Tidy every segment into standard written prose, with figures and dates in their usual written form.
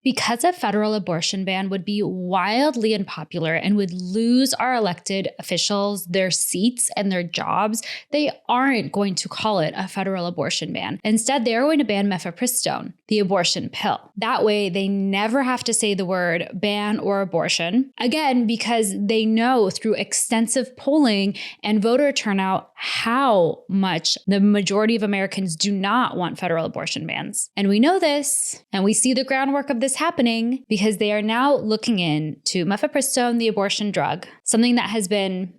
Because a federal abortion ban would be wildly unpopular and would lose our elected officials their seats and their jobs, they aren't going to call it a federal abortion ban. Instead, they are going to ban mifepristone, the abortion pill. That way, they never have to say the word ban or abortion. Again, because they know through extensive polling and voter turnout how much the majority of Americans do not want federal abortion bans. And we know this, and we see the groundwork of this happening because they are now looking into mifepristone, the abortion drug, something that has been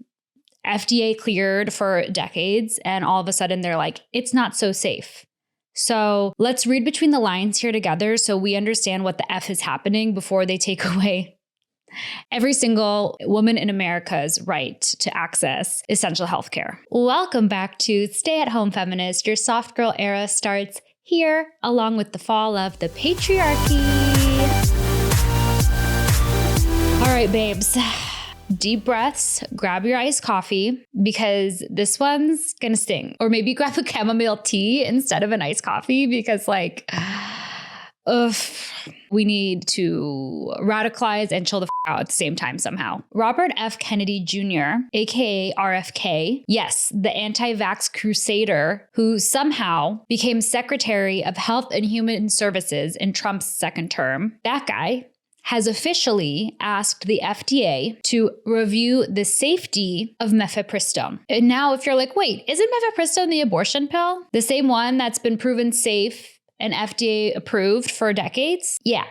FDA cleared for decades, and all of a sudden they're like, it's not so safe. So let's read between the lines here together so we understand what the F is happening before they take away every single woman in America's right to access essential health care. Welcome back to Stay at Home Feminist. Your soft girl era starts here, along with the fall of the patriarchy. All right, babes. Deep breaths, grab your iced coffee because this one's gonna sting. Or maybe grab a chamomile tea instead of an iced coffee because we need to radicalize and chill the out at the same time somehow. Robert F. Kennedy Jr., aka RFK, yes, the anti-vax crusader who somehow became Secretary of Health and Human Services in Trump's second term, that guy has officially asked the FDA to review the safety of mifepristone. And now if you're like, wait, isn't mifepristone the abortion pill? The same one that's been proven safe and FDA approved for decades? Yeah,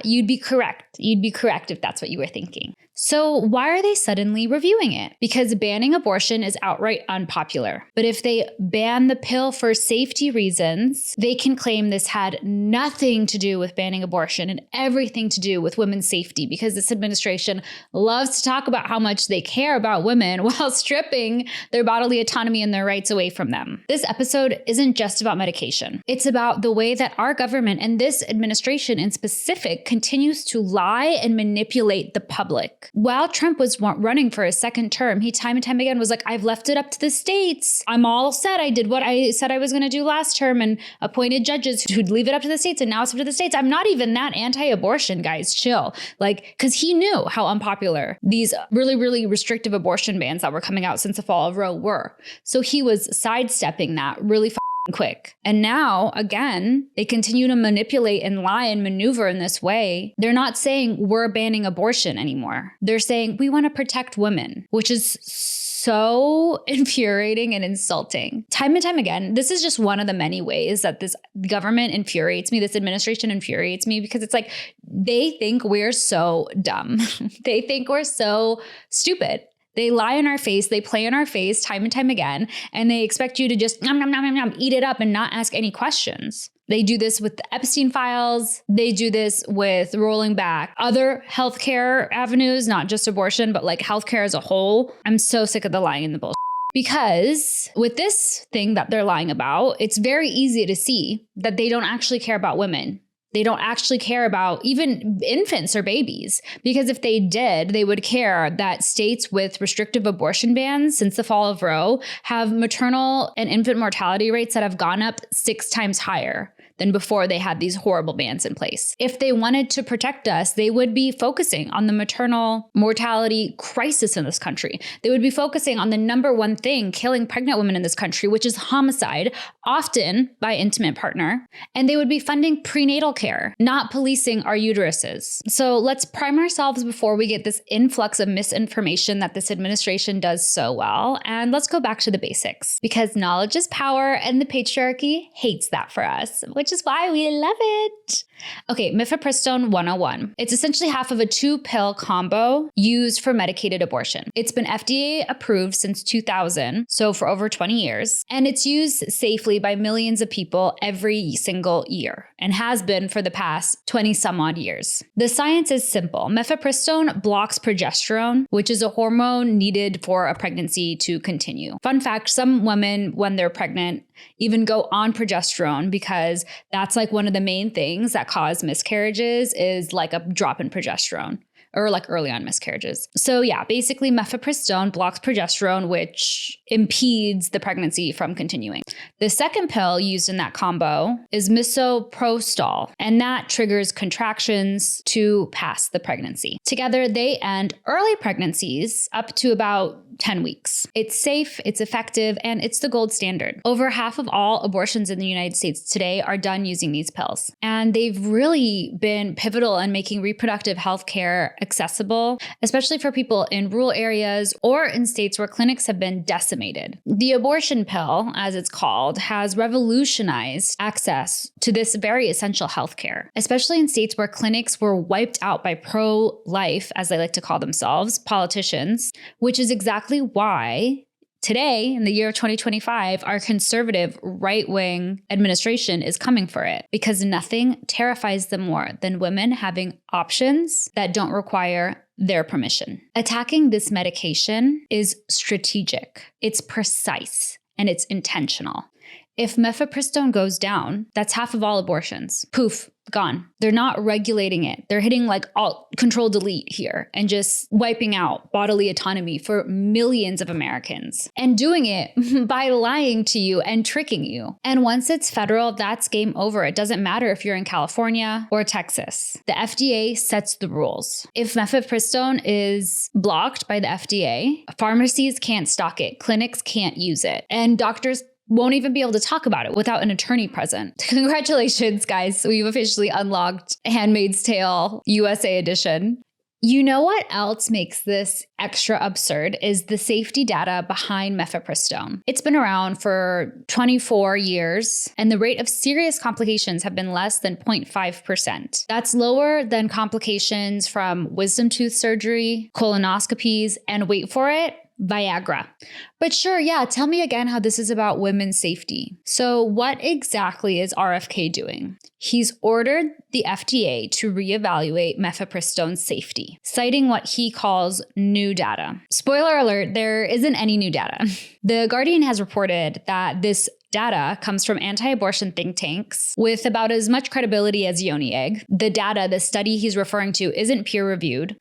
you'd be correct. You'd be correct if that's what you were thinking. So why are they suddenly reviewing it? Because banning abortion is outright unpopular. But if they ban the pill for safety reasons, they can claim this had nothing to do with banning abortion and everything to do with women's safety, because this administration loves to talk about how much they care about women while stripping their bodily autonomy and their rights away from them. This episode isn't just about medication. It's about the way that our government and this administration in specific continues to lie and manipulate the public. While Trump was running for his second term, he time and time again was like, I've left it up to the states. I'm all set. I did what I said I was going to do last term and appointed judges who'd leave it up to the states, and now it's up to the states. I'm not even that anti-abortion, guys. Chill. Because he knew how unpopular these really, really restrictive abortion bans that were coming out since the fall of Roe were. So he was sidestepping that really quick. And now, again, they continue to manipulate and lie and maneuver in this way. They're not saying we're banning abortion anymore. They're saying we want to protect women, which is so infuriating and insulting. Time and time again, this is just one of the many ways that this government infuriates me, this administration infuriates me, because it's like they think we're so dumb. They think we're so stupid. They lie in our face, they play in our face time and time again, and they expect you to just eat it up and not ask any questions. They do this with the Epstein files. They do this with rolling back other healthcare avenues, not just abortion, but like healthcare as a whole. I'm so sick of the lying and the bullshit. Because with this thing that they're lying about, it's very easy to see that they don't actually care about women. They don't actually care about even infants or babies, because if they did, they would care that states with restrictive abortion bans since the fall of Roe have maternal and infant mortality rates that have gone up 6 times higher than before they had these horrible bans in place. If they wanted to protect us, they would be focusing on the maternal mortality crisis in this country. They would be focusing on the number one thing killing pregnant women in this country, which is homicide, often by intimate partner. And they would be funding prenatal care, not policing our uteruses. So let's prime ourselves before we get this influx of misinformation that this administration does so well. And let's go back to the basics, because knowledge is power and the patriarchy hates that for us, which is why we love it. Okay, mifepristone 101. It's essentially half of a 2-pill combo used for medicated abortion. It's been FDA approved since 2000, so for over 20 years, and it's used safely by millions of people every single year, and has been for the past 20 some odd years. The science is simple. Mifepristone blocks progesterone, which is a hormone needed for a pregnancy to continue. Fun fact, some women, when they're pregnant, even go on progesterone because that's like one of the main things that cause miscarriages is like a drop in progesterone, or like early on miscarriages. So yeah, basically mifepristone blocks progesterone, which impedes the pregnancy from continuing. The second pill used in that combo is misoprostol, and that triggers contractions to pass the pregnancy. Together, they end early pregnancies up to about 10 weeks. It's safe, it's effective, and it's the gold standard. Over half of all abortions in the United States today are done using these pills. And they've really been pivotal in making reproductive health care accessible, especially for people in rural areas or in states where clinics have been decimated. The abortion pill, as it's called, has revolutionized access to this very essential health care, especially in states where clinics were wiped out by pro-life, as they like to call themselves, politicians, which is exactly why today, in the year of 2025, our conservative right-wing administration is coming for it, because nothing terrifies them more than women having options that don't require their permission. Attacking this medication is strategic, it's precise, and it's intentional. If mifepristone goes down, that's half of all abortions. Poof, gone. They're not regulating it. They're hitting like Alt, Control, Delete here and just wiping out bodily autonomy for millions of Americans and doing it by lying to you and tricking you. And once it's federal, that's game over. It doesn't matter if you're in California or Texas. The FDA sets the rules. If mifepristone is blocked by the FDA, pharmacies can't stock it, clinics can't use it, and doctors won't even be able to talk about it without an attorney present. Congratulations, guys. We've officially unlocked Handmaid's Tale USA edition. You know what else makes this extra absurd is the safety data behind mifepristone. It's been around for 24 years, and the rate of serious complications have been less than 0.5%. That's lower than complications from wisdom tooth surgery, colonoscopies, and wait for it, Viagra. But sure, yeah, tell me again how this is about women's safety. So what exactly is RFK doing? He's ordered the FDA to reevaluate mifepristone's safety, citing what he calls new data. Spoiler alert, there isn't any new data. The Guardian has reported that this data comes from anti-abortion think tanks with about as much credibility as yoni egg. The data, the study he's referring to, isn't peer-reviewed,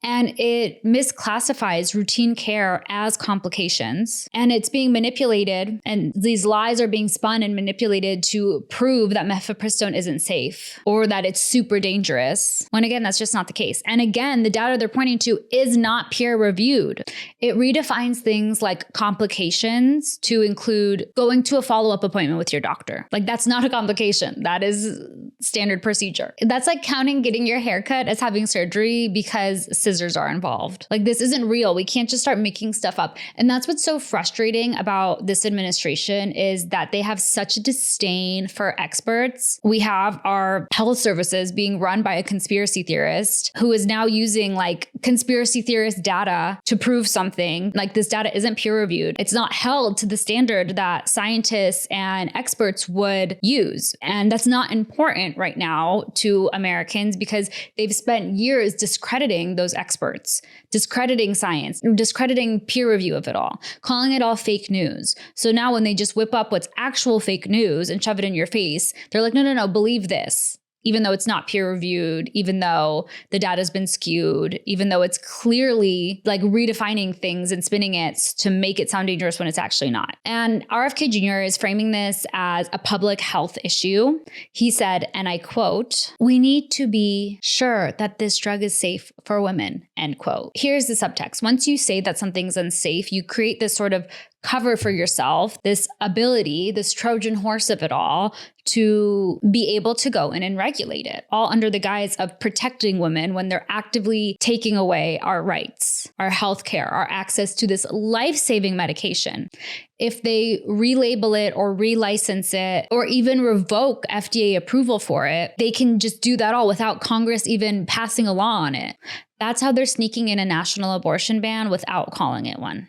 and it misclassifies routine care as complications. And it's being manipulated, and these lies are being spun and manipulated to prove that mifepristone isn't safe or that it's super dangerous, when again, that's just not the case. And again, the data they're pointing to is not peer-reviewed. It redefines things like complications to include going to a follow-up appointment with your doctor. Like, that's not a complication. That is standard procedure. That's like counting getting your hair cut as having surgery because scissors are involved. Like, this isn't real. We can't just start making stuff up. And that's what's so frustrating about this administration, is that they have such a disdain for experts. We have our health services being run by a conspiracy theorist who is now using like conspiracy theorist data to prove something. Like, this data isn't peer reviewed. It's not held to the standard that scientists and experts would use. And that's not important right now to Americans, because they've spent years discrediting those experts, discrediting science, discrediting peer review of it all, calling it all fake news. So now when they just whip up what's actual fake news and shove it in your face, they're like, no, believe this. Even though it's not peer reviewed, even though the data's been skewed, even though it's clearly like redefining things and spinning it to make it sound dangerous when it's actually not. And RFK Jr. is framing this as a public health issue. He said, and I quote, "We need to be sure that this drug is safe for women," end quote. Here's the subtext. Once you say that something's unsafe, you create this sort of cover for yourself, this ability, this Trojan horse of it all, to be able to go in and regulate it, all under the guise of protecting women when they're actively taking away our rights, our healthcare, our access to this life-saving medication. If they relabel it or relicense it or even revoke FDA approval for it, they can just do that all without Congress even passing a law on it. That's how they're sneaking in a national abortion ban without calling it one.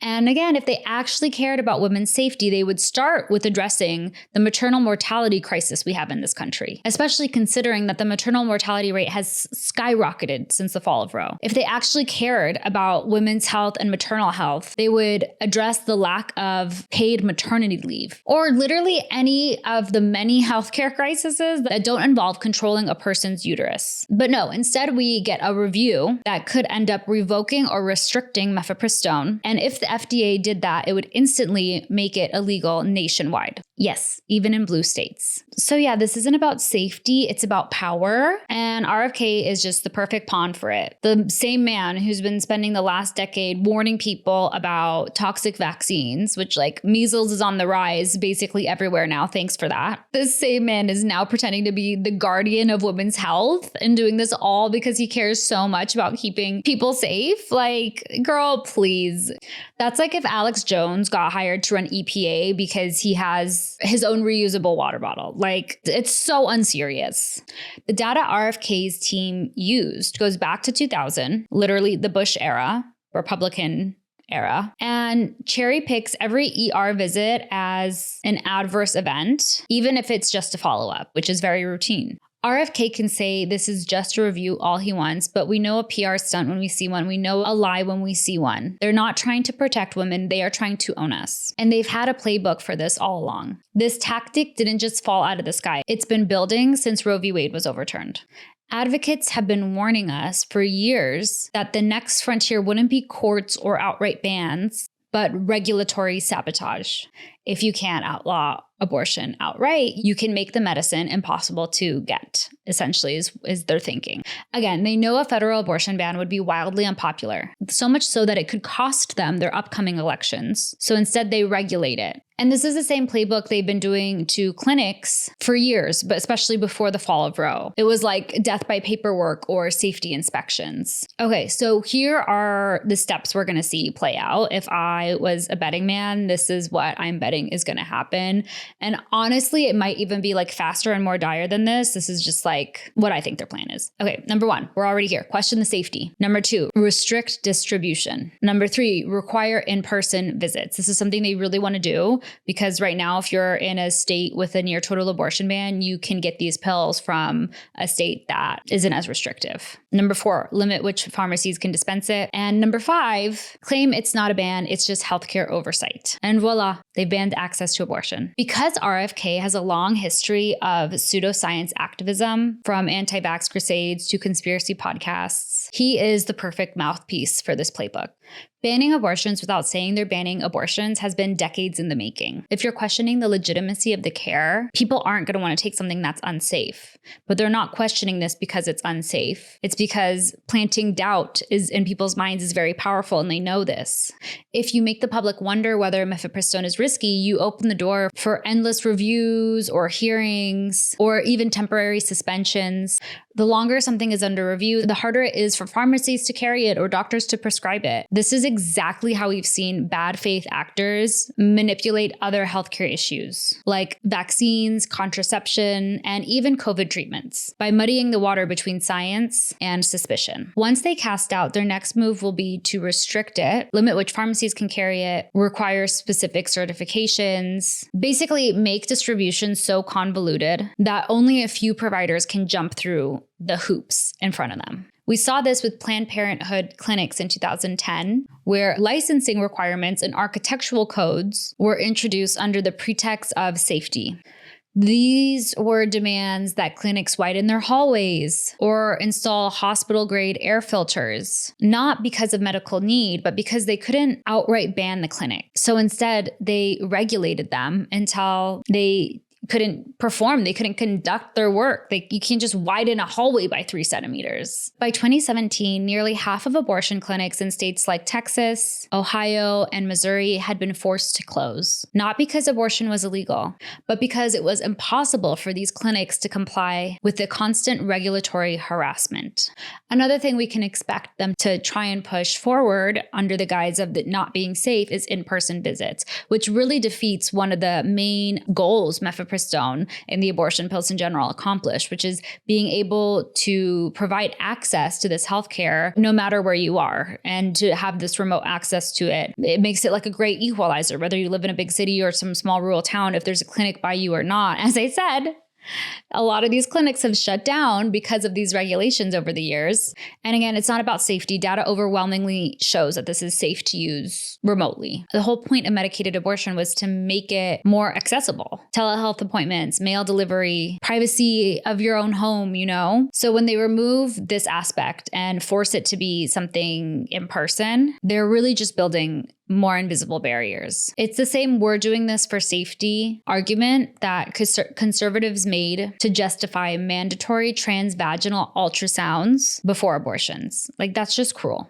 And again, if they actually cared about women's safety, they would start with addressing the maternal mortality crisis we have in this country, especially considering that the maternal mortality rate has skyrocketed since the fall of Roe. If they actually cared about women's health and maternal health, they would address the lack of paid maternity leave, or literally any of the many healthcare crises that don't involve controlling a person's uterus. But no, instead we get a review review that could end up revoking or restricting mifepristone. And if the FDA did that, it would instantly make it illegal nationwide. Yes, even in blue states. So yeah, this isn't about safety, it's about power. And RFK is just the perfect pawn for it. The same man who's been spending the last decade warning people about toxic vaccines, which like measles is on the rise basically everywhere now. Thanks for that. This same man is now pretending to be the guardian of women's health and doing this all because he cares so much about keeping people safe. Like, girl, please. That's like if Alex Jones got hired to run EPA because he has his own reusable water bottle. Like, it's so unserious. The data RFK's team used goes back to 2000, literally the Bush era, Republican era, and cherry picks every ER visit as an adverse event, even if it's just a follow-up, which is very routine. RFK can say this is just a review all he wants, but we know a PR stunt when we see one. We know a lie when we see one. They're not trying to protect women. They are trying to own us. And they've had a playbook for this all along. This tactic didn't just fall out of the sky. It's been building since Roe v. Wade was overturned. Advocates have been warning us for years that the next frontier wouldn't be courts or outright bans, but regulatory sabotage. If you can't outlaw abortion outright, you can make the medicine impossible to get, essentially is their thinking. Again, they know a federal abortion ban would be wildly unpopular, so much so that it could cost them their upcoming elections. So instead, they regulate it. And this is the same playbook they've been doing to clinics for years, but especially before the fall of Roe. It was like death by paperwork or safety inspections. Okay, so here are the steps we're going to see play out. If I was a betting man, this is what I'm betting is going to happen. And honestly, it might even be like faster and more dire than this. This is just like what I think their plan is. Okay, number one, we're already here. Question the safety. Number two, restrict distribution. Number three, require in-person visits. This is something they really want to do because right now, if you're in a state with a near total abortion ban, you can get these pills from a state that isn't as restrictive. Number four, limit which pharmacies can dispense it. And number five, claim it's not a ban, it's just healthcare oversight. And voila, they banned access to abortion. Because RFK has a long history of pseudoscience activism, from anti-vax crusades to conspiracy podcasts, he is the perfect mouthpiece for this playbook. Banning abortions without saying they're banning abortions has been decades in the making. If you're questioning the legitimacy of the care, people aren't going to want to take something that's unsafe. But they're not questioning this because it's unsafe. It's because planting doubt in people's minds is very powerful, and they know this. If you make the public wonder whether mifepristone is risky, you open the door for endless reviews or hearings or even temporary suspensions. The longer something is under review, the harder it is for pharmacies to carry it or doctors to prescribe it. This is exactly how we've seen bad faith actors manipulate other healthcare issues, like vaccines, contraception, and even COVID treatments, by muddying the water between science and suspicion. Once they cast out, their next move will be to restrict it, limit which pharmacies can carry it, require specific certifications, basically make distribution so convoluted that only a few providers can jump through the hoops in front of them. We saw this with Planned Parenthood clinics in 2010, where licensing requirements and architectural codes were introduced under the pretext of safety. These were demands that clinics widen their hallways or install hospital-grade air filters, not because of medical need, but because they couldn't outright ban the clinic. So instead, they regulated them until they couldn't perform. They couldn't conduct their work. You can't just widen a hallway by 3 centimeters. By 2017, nearly half of abortion clinics in states like Texas, Ohio, and Missouri had been forced to close. Not because abortion was illegal, but because it was impossible for these clinics to comply with the constant regulatory harassment. Another thing we can expect them to try and push forward under the guise of it not being safe is in-person visits, which really defeats one of the main goals mifepristone and the abortion pills in general accomplish, which is being able to provide access to this healthcare no matter where you are, and to have this remote access to it. It makes it like a great equalizer, whether you live in a big city or some small rural town, if there's a clinic by you or not. As I said, A lot of these clinics have shut down because of these regulations over the years. And again, it's not about safety. Data overwhelmingly shows that this is safe to use remotely. The whole point of medicated abortion was to make it more accessible. Telehealth appointments, mail delivery, privacy of your own home, you know? So when they remove this aspect and force it to be something in person, they're really just building more invisible barriers. It's the same "we're doing this for safety" argument that conservatives made to justify mandatory transvaginal ultrasounds before abortions. Like, that's just cruel.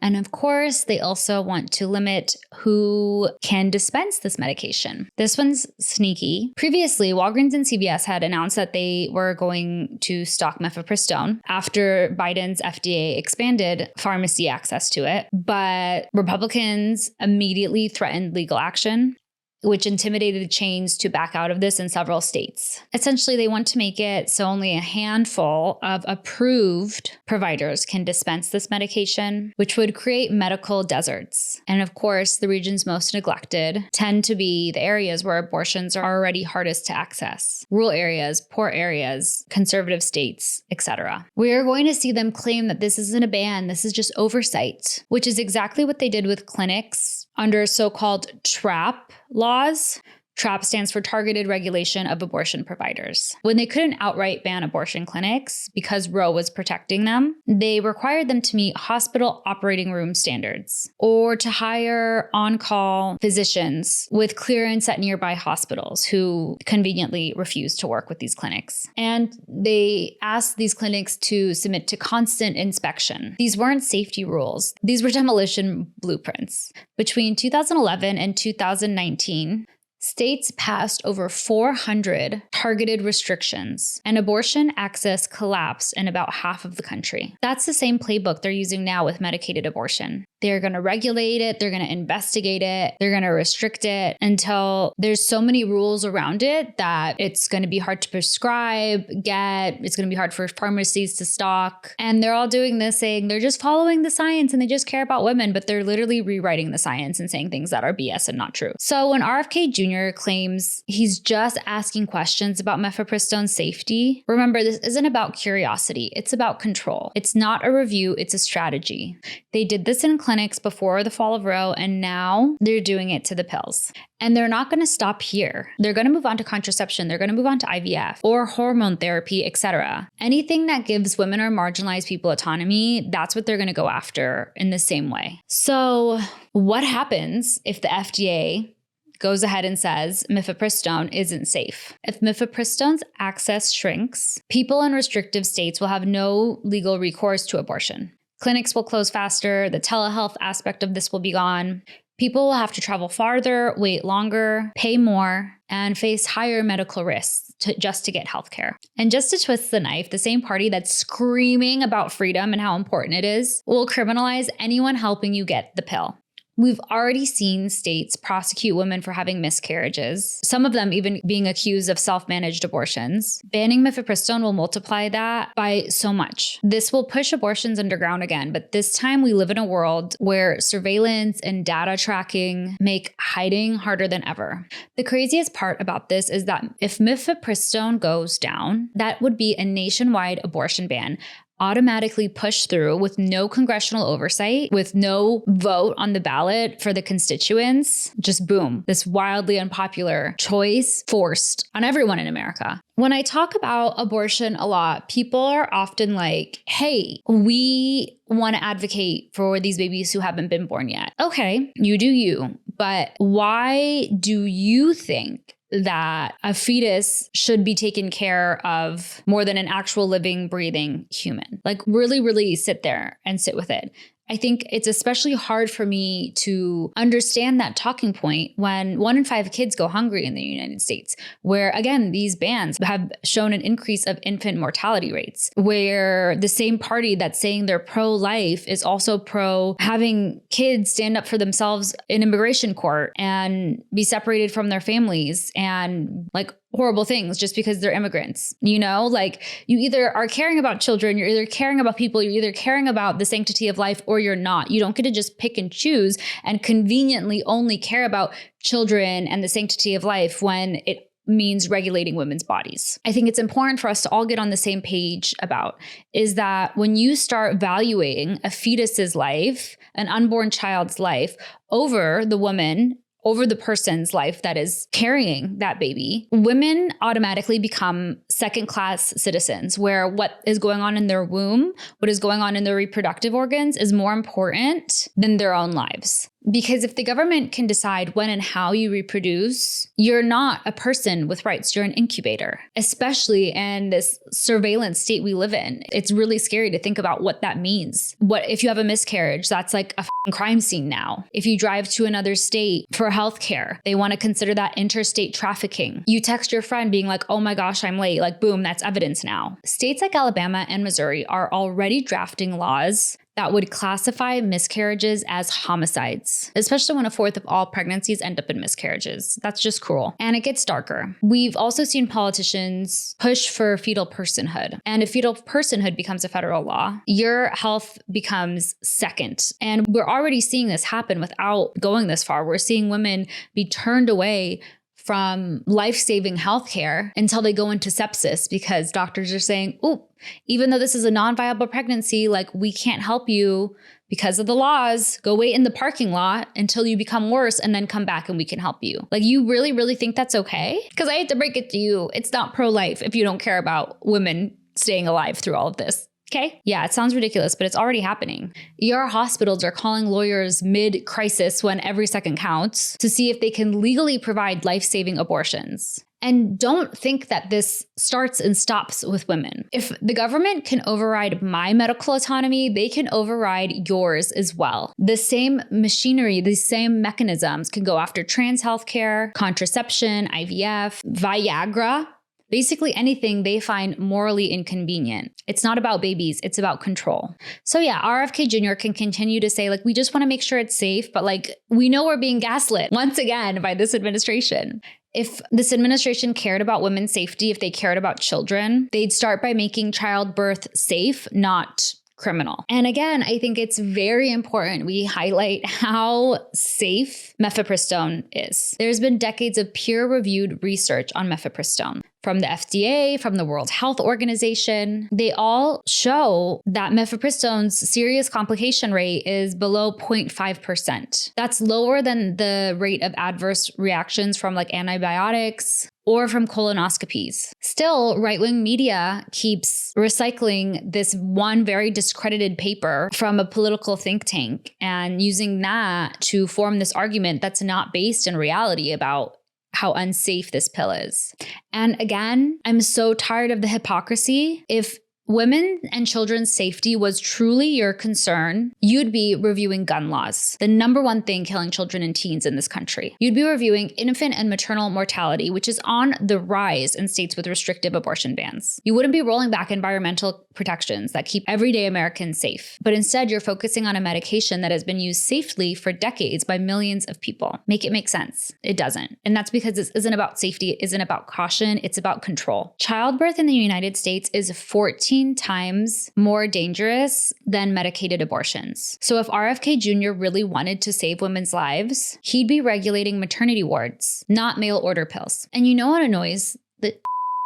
And of course, they also want to limit who can dispense this medication. This one's sneaky. Previously, Walgreens and CVS had announced that they were going to stock mifepristone after Biden's FDA expanded pharmacy access to it. But Republicans immediately threatened legal action, which intimidated chains to back out of this in several states. Essentially, they want to make it so only a handful of approved providers can dispense this medication, which would create medical deserts. And of course, the regions most neglected tend to be the areas where abortions are already hardest to access. Rural areas, poor areas, conservative states, etc. We are going to see them claim that this isn't a ban, this is just oversight, which is exactly what they did with clinics under so-called TRAP laws. TRAP stands for Targeted Regulation of Abortion Providers. When they couldn't outright ban abortion clinics because Roe was protecting them, they required them to meet hospital operating room standards or to hire on-call physicians with clearance at nearby hospitals who conveniently refused to work with these clinics. And they asked these clinics to submit to constant inspection. These weren't safety rules. These were demolition blueprints. Between 2011 and 2019, states passed over 400 targeted restrictions, and abortion access collapsed in about half of the country. That's the same playbook they're using now with medicated abortion. They're going to regulate it, they're going to investigate it, they're going to restrict it until there's so many rules around it that it's going to be hard to prescribe, it's going to be hard for pharmacies to stock. And they're all doing this saying they're just following the science and they just care about women, but they're literally rewriting the science and saying things that are BS and not true. So when RFK Jr. claims he's just asking questions about mifepristone safety, remember, this isn't about curiosity, it's about control. It's not a review, it's a strategy. They did this in clinics before the fall of Roe, and now they're doing it to the pills. And they're not going to stop here. They're going to move on to contraception. They're going to move on to IVF or hormone therapy, etc. Anything that gives women or marginalized people autonomy, that's what they're going to go after in the same way. So what happens if the FDA goes ahead and says mifepristone isn't safe? If mifepristone's access shrinks, people in restrictive states will have no legal recourse to abortion. Clinics will close faster. The telehealth aspect of this will be gone. People will have to travel farther, wait longer, pay more, and face higher medical risks just to get healthcare. And just to twist the knife, the same party that's screaming about freedom and how important it is will criminalize anyone helping you get the pill. We've already seen states prosecute women for having miscarriages, some of them even being accused of self-managed abortions. Banning mifepristone will multiply that by so much. This will push abortions underground again, but this time we live in a world where surveillance and data tracking make hiding harder than ever. The craziest part about this is that if mifepristone goes down, that would be a nationwide abortion ban, automatically pushed through with no congressional oversight, with no vote on the ballot for the constituents. Just boom, this wildly unpopular choice forced on everyone in America. When I talk about abortion a lot, people are often like, hey, we want to advocate for these babies who haven't been born yet. Okay, you do you, but why do you think that a fetus should be taken care of more than an actual living, breathing human? Like, really, really sit there and sit with it. I think it's especially hard for me to understand that talking point when 1 in 5 kids go hungry in the United States, where, again, these bans have shown an increase of infant mortality rates, where the same party that's saying they're pro-life is also pro having kids stand up for themselves in immigration court and be separated from their families and like horrible things just because they're immigrants. You know, like, you either are caring about children, you're either caring about people, you're either caring about the sanctity of life, or you're not. You don't get to just pick and choose and conveniently only care about children and the sanctity of life when it means regulating women's bodies. I think it's important for us to all get on the same page about is that when you start valuing a fetus's life, an unborn child's life, over the woman, over the person's life that is carrying that baby, women automatically become second-class citizens, where what is going on in their womb, what is going on in their reproductive organs is more important than their own lives. Because if the government can decide when and how you reproduce, you're not a person with rights. You're an incubator, especially in this surveillance state we live in. It's really scary to think about what that means. What if you have a miscarriage? That's like a crime scene now. If you drive to another state for healthcare, they want to consider that interstate trafficking. You text your friend being like, oh my gosh, I'm late. Like, boom, that's evidence now. States like Alabama and Missouri are already drafting laws that would classify miscarriages as homicides, especially when a fourth of all pregnancies end up in miscarriages. That's just cruel. And it gets darker. We've also seen politicians push for fetal personhood. And if fetal personhood becomes a federal law, your health becomes second. And we're already seeing this happen without going this far. We're seeing women be turned away from life-saving healthcare until they go into sepsis because doctors are saying, oh, even though this is a non-viable pregnancy, like we can't help you because of the laws. Go wait in the parking lot until you become worse and then come back and we can help you. Like, you really, really think that's okay? Because I hate to break it to you, it's not pro-life if you don't care about women staying alive through all of this. Okay. Yeah, it sounds ridiculous, but it's already happening. ER hospitals are calling lawyers mid-crisis when every second counts to see if they can legally provide life-saving abortions. And don't think that this starts and stops with women. If the government can override my medical autonomy, they can override yours as well. The same machinery, the same mechanisms can go after trans healthcare, contraception, IVF, Viagra. Basically anything they find morally inconvenient. It's not about babies, it's about control. So yeah, RFK Jr. can continue to say, like, we just want to make sure it's safe, but like, we know we're being gaslit once again by this administration. If this administration cared about women's safety, if they cared about children, they'd start by making childbirth safe, not criminal. And again, I think it's very important we highlight how safe mifepristone is. There's been decades of peer-reviewed research on mifepristone from the FDA, from the World Health Organization. They all show that mifepristone's serious complication rate is below 0.5%. That's lower than the rate of adverse reactions from like antibiotics or from colonoscopies. Still, right-wing media keeps recycling this one very discredited paper from a political think tank and using that to form this argument that's not based in reality about how unsafe this pill is. And again, I'm so tired of the hypocrisy. If women and children's safety was truly your concern, you'd be reviewing gun laws, the number one thing killing children and teens in this country. You'd be reviewing infant and maternal mortality, which is on the rise in states with restrictive abortion bans. You wouldn't be rolling back environmental protections that keep everyday Americans safe, but instead you're focusing on a medication that has been used safely for decades by millions of people. Make it make sense. It doesn't. And that's because this isn't about safety, it isn't about caution, it's about control. Childbirth in the United States is 14 times more dangerous than medicated abortions. So if RFK Jr. really wanted to save women's lives, he'd be regulating maternity wards, not mail order pills. And you know what annoys the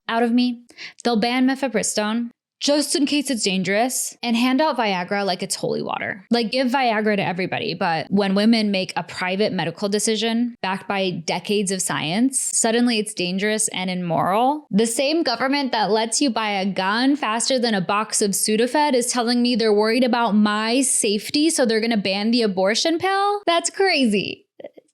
out of me? They'll ban mifepristone just in case it's dangerous and hand out Viagra like it's holy water. Like, give Viagra to everybody. But when women make a private medical decision backed by decades of science, suddenly it's dangerous and immoral. The same government that lets you buy a gun faster than a box of Sudafed is telling me they're worried about my safety, so they're going to ban the abortion pill? That's crazy.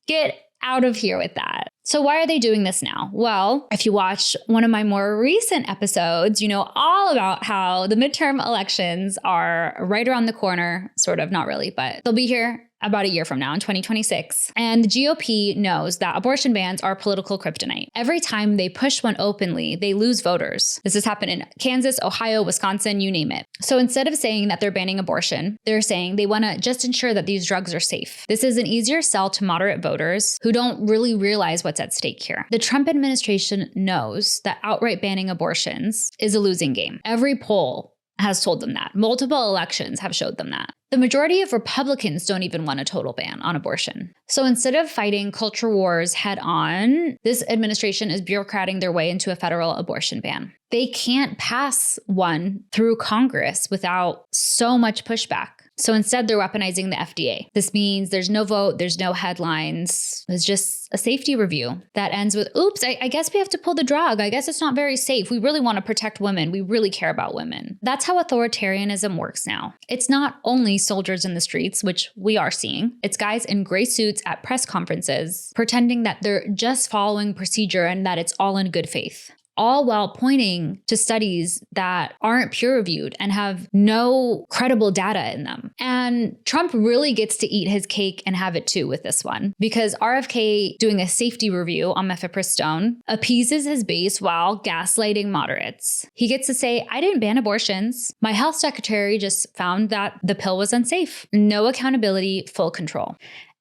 Get out of here with that. So why are they doing this now? Well, if you watch one of my more recent episodes, you know all about how the midterm elections are right around the corner, sort of, not really, but they'll be here about a year from now in 2026. And the GOP knows that abortion bans are political kryptonite. Every time they push one openly, they lose voters. This has happened in Kansas, Ohio, Wisconsin, you name it. So instead of saying that they're banning abortion, they're saying they want to just ensure that these drugs are safe. This is an easier sell to moderate voters who don't really realize what's at stake here. The Trump administration knows that outright banning abortions is a losing game. Every poll has told them that. Multiple elections have showed them that. The majority of Republicans don't even want a total ban on abortion. So instead of fighting culture wars head on, this administration is bureaucrating their way into a federal abortion ban. They can't pass one through Congress without so much pushback. So instead, they're weaponizing the FDA. This means there's no vote, there's no headlines. It's just a safety review that ends with, oops, I guess we have to pull the drug. I guess it's not very safe. We really want to protect women. We really care about women. That's how authoritarianism works now. It's not only soldiers in the streets, which we are seeing. It's guys in gray suits at press conferences pretending that they're just following procedure and that it's all in good faith. All while pointing to studies that aren't peer-reviewed and have no credible data in them. And Trump really gets to eat his cake and have it too with this one, because RFK doing a safety review on mifepristone appeases his base while gaslighting moderates. He gets to say, I didn't ban abortions. My health secretary just found that the pill was unsafe. No accountability, full control.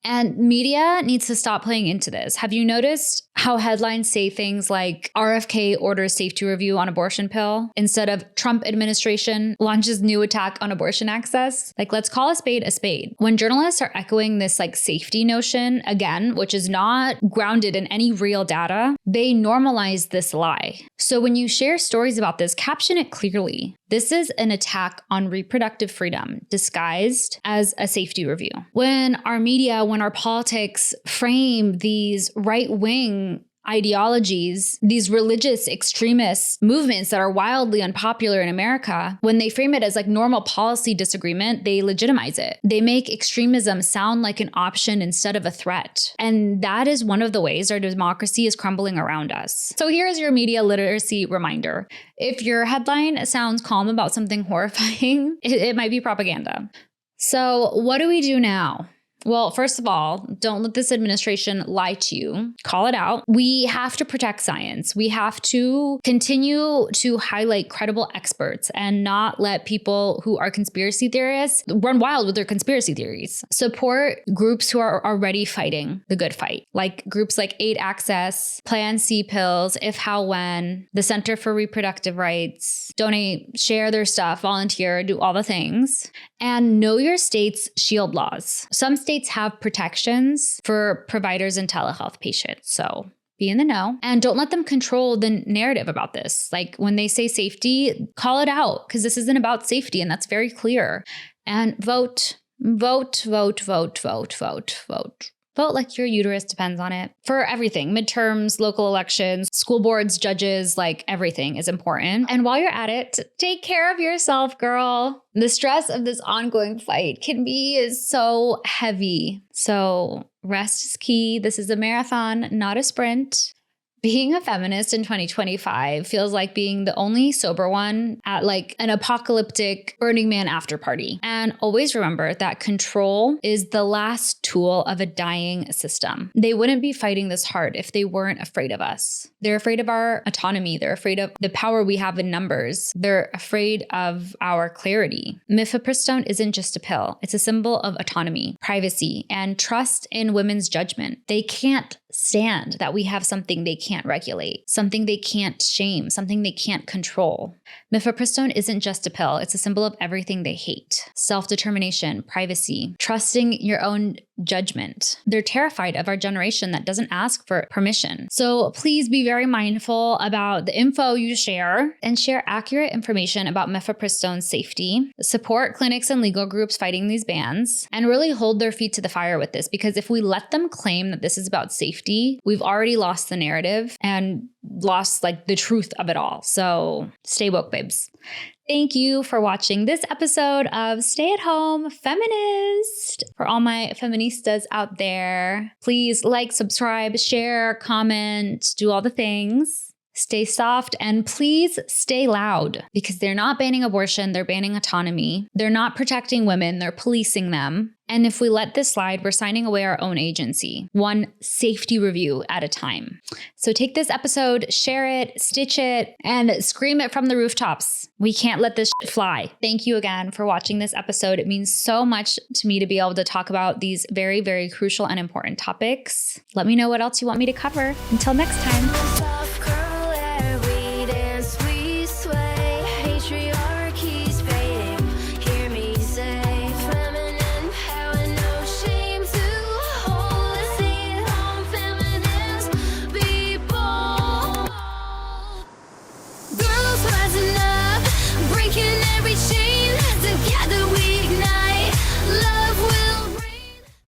And media needs to stop playing into this. Have you noticed how headlines say things like RFK orders safety review on abortion pill instead of Trump administration launches new attack on abortion access? Like, let's call a spade a spade. When journalists are echoing this like safety notion again, which is not grounded in any real data, they normalize this lie. So when you share stories about this, caption it clearly. This is an attack on reproductive freedom disguised as a safety review. When our media, when our politics frame these right-wing ideologies, these religious extremist movements that are wildly unpopular in America, when they frame it as like normal policy disagreement, they legitimize it. They make extremism sound like an option instead of a threat. And that is one of the ways our democracy is crumbling around us. So here's your media literacy reminder. If your headline sounds calm about something horrifying, it might be propaganda. So what do we do now? Well, first of all, don't let this administration lie to you. Call it out. We have to protect science. We have to continue to highlight credible experts and not let people who are conspiracy theorists run wild with their conspiracy theories. Support groups who are already fighting the good fight, like groups like Aid Access, Plan C Pills, If How When, the Center for Reproductive Rights. Donate, share their stuff, volunteer, do all the things. And know your state's shield laws. Some states have protections for providers and telehealth patients. So be in the know and don't let them control the narrative about this. Like when they say safety, call it out because this isn't about safety and that's very clear. And vote, vote, vote, vote, vote, vote, vote. Vote like your uterus depends on it. For everything, midterms, local elections, school boards, judges, like everything is important. And while you're at it, take care of yourself, girl. The stress of this ongoing fight can be so heavy. So rest is key. This is a marathon, not a sprint. Being a feminist in 2025 feels like being the only sober one at like an apocalyptic Burning Man after party. And always remember that control is the last tool of a dying system. They wouldn't be fighting this hard if they weren't afraid of us. They're afraid of our autonomy. They're afraid of the power we have in numbers. They're afraid of our clarity. Mifepristone isn't just a pill. It's a symbol of autonomy, privacy, and trust in women's judgment. They can't stand that we have something they can't regulate, something they can't shame, something they can't control. Mifepristone isn't just a pill. It's a symbol of everything they hate. Self-determination, privacy, trusting your own judgment. They're terrified of our generation that doesn't ask for permission. So please be very mindful about the info you share and share accurate information about mifepristone's safety. Support clinics and legal groups fighting these bans and really hold their feet to the fire with this, because if we let them claim that this is about safety, we've already lost the narrative and lost like the truth of it all. So stay woke, babes. Thank you for watching this episode of Stay at Home Feminist. For all my feministas out there, please like, subscribe, share, comment, do all the things. Stay soft and please stay loud, because they're not banning abortion, they're banning autonomy. They're not protecting women, they're policing them. And if we let this slide, we're signing away our own agency, one safety review at a time. So take this episode, share it, stitch it, and scream it from the rooftops. We can't let this shit fly. Thank you again for watching this episode. It means so much to me to be able to talk about these very, very crucial and important topics. Let me know what else you want me to cover. Until next time.